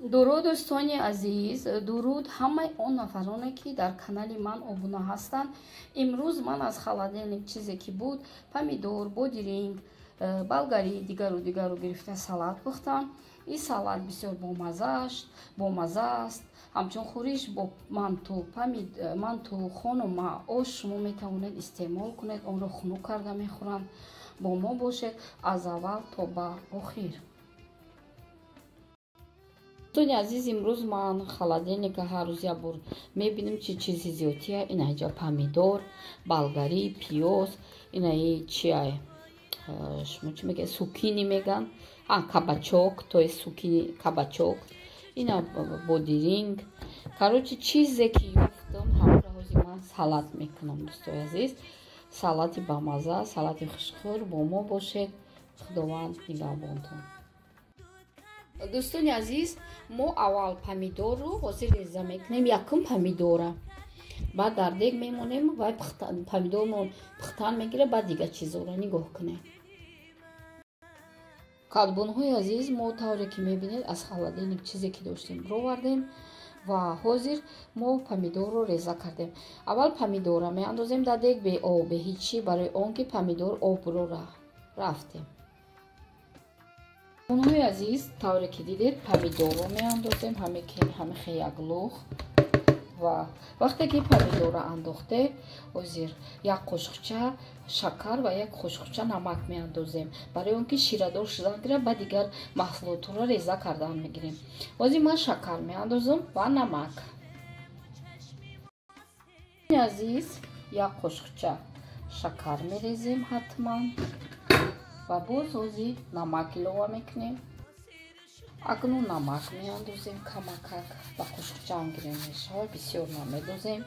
дуруд дӯстони азиз, дуруд ҳамаи он нафароне ки дар канали ман обуна ҳастанд. Имрӯз ман аз холодильник чизе ки буд помидор, бодиринг, болгарӣ дигару гирифта салат пухтам. Ин салат бисёр бомаза аст. ҳамчун хӯриш бо манту хонума ош шумо метавонед истеъмол кунед. онро хунук карда мехӯранд. бо мо бошед аз аввал то ба охир. дӯстони азиз, имрӯз ман холодильника ҳар рӯз як бор мебинем чи чизи зиёдия. ина инҷа помидор, болгарӣ, пиёз, ина чия шумо чӣ мегӯед, сукини меган, кабачок, то есть сукини кабачок, ина бодиринг. короче чизе ки ёфтам ҳамаро ҳозир ман салат мекунам. дӯстони азиз, салати бамаза, салати хушхӯр. бо мо бошед. худованд нигоҳбонтон. дӯстони азиз, мо аввал помидорро ҳозир реза мекунем. якум помидора баъд дар дег мемонем. вай помидорро пухтан мегире. баъд дигар чизора нигоҳ кунед. кадбонҳои азиз, мо тавре ки мебинед аз холодильник чизе ки доштем бировардем ва ҳозир мо помидорро реза кардем. аввал помидора меандозем дар дег бе об, бе ҳичи, барои он ки помидор обро рафтем. кадбонҳои азиз, тавре ки дидед помидорро меандозем ҳамихе як лух. ва вақте ки помидорро андохте ҳозир як қошуқча шакар ва як қошуқча намак меандозем, барои он ки ширадор шуда гирад. ба дигар маҳсулотро реза кардан мегирем. ҳозир ман шакар меандозам ва намак. азиз, як қошуқча шакар мерезем ҳатман ва боз ҳозир намак илова мекунем. акнун намак меандозем камакак, ба қошуқчаам гирем мешавад, бисёр намедозем.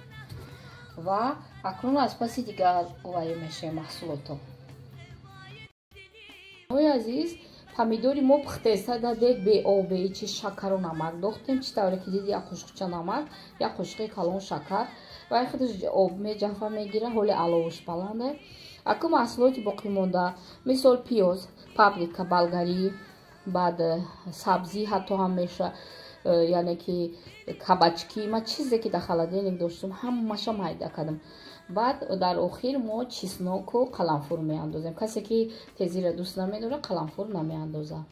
ва акнун аз паси дигар оварӣ мешавем маҳсулотҳо. ҳои азиз, помидори мо пухтеста дар дег бе об, бе ичи, шакару намак дохтем. чӣ тавре ки диди як қошуқча намак, як қошуқи калон шакар ва худаш об меҷафа мегира. ҳоли аловаш баланде. акун маҳсулоти боқимонда, мисол пиёз, паприка, болгарӣ, баъд сабзӣ ҳатто ҳам меша, яъне ки кабачки. ман чизе ки дар холодильник доштам ҳамаша майда кардам. баъд дар охир мо чесноку қаламфур меандозем. касе ки тезиро дӯст намедорад қаламфур намеандозад.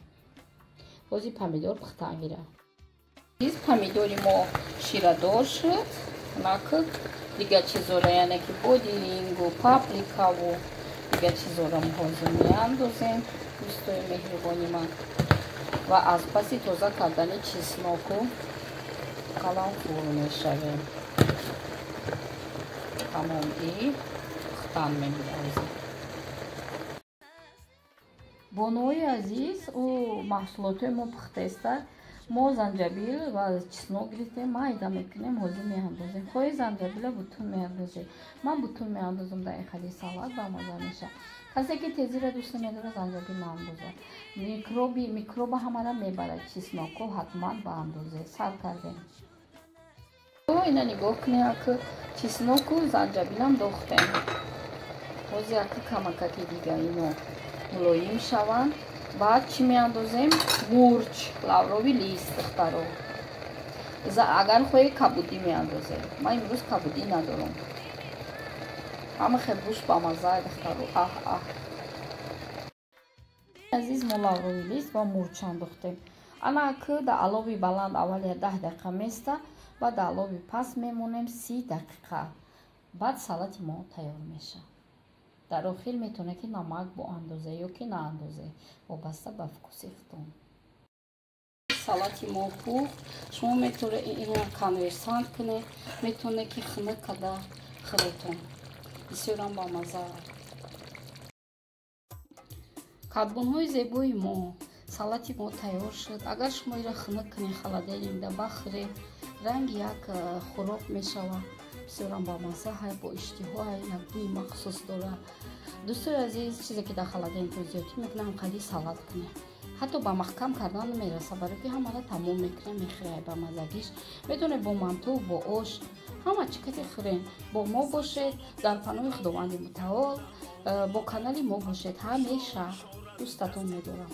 ҳозир помидор пухтан гирад. помидори мо ширадор шуд. накук дигар чизора, яъне ки бодирингу, паприкаву дигар чизора ҳозир меандозем. дӯстои меҳрубони ман ва аз паси тоза кардани чесноку қаламфур мешавем. тамом пухтан мегирад. бонуи азиз, ӯ маҳсулотҳои мо пухтеста. мо занҷабил ва чеснок гирифтем, майда мекунем. ҳозир меандозем. хоҳе занҷабила бутун меандозем. ман бутун меандозам. дар ин хали салат бамаза мешавад. касе ки тезира дӯст намедорад занҷабил наандозад. микроба ҳамара мебарад. чесноку ҳатман ба андозе сар кардем. ина нигоҳ кунед, аки чесноку занҷабилам дохтем. ҳозир аки камакаки дигар ино мулоим шаванд. баъд чӣ меандозем? мурч, лаврови лист, духтаро. агар хоҳед кабудӣ меандозем. ман имрӯз кабудӣ надорам. ҳама хелбуш ба маззаи духтаро. азиз, мо лаврови лист ва мурч андохтем. ана аки дар алови баланд аввал 10 дақиқа места ва дар алови паст мемонем 30 дақиқа. баъд салати мо тайёр мешавад. дар охир метавонед ки намак бо андоза ё ки на андоза, вобаста ба вкуси худтон. салати мо пухт. шумо метавонед ина конверсант кунед, метавонед ки хунук карда хӯретон. бисёрам бамаза. кадбонҳои зебои мо, салати мо тайёр шуд. агар шумо иро хунук кунед холодильникда бахӯред, ранги як хӯрок мешавад. бисёрам бамаза, ҳай бо иштиҳо, як бӯи махсус дорад. дӯстои азиз, чизе ки дар холодильник зиёдӣ мекунам, қали салат кунед. ҳатто ба маҳкам кардан намераса, барои ки ҳамаро тамом мекунем, мехӯред ба мазагиш. метавонед бо манту, бо ош, ҳама чӣ кати хӯред. бо мо бошед. дар паноҳи худованди мутаол бо канали мо бошед. ҳамеша дӯстатон медорам.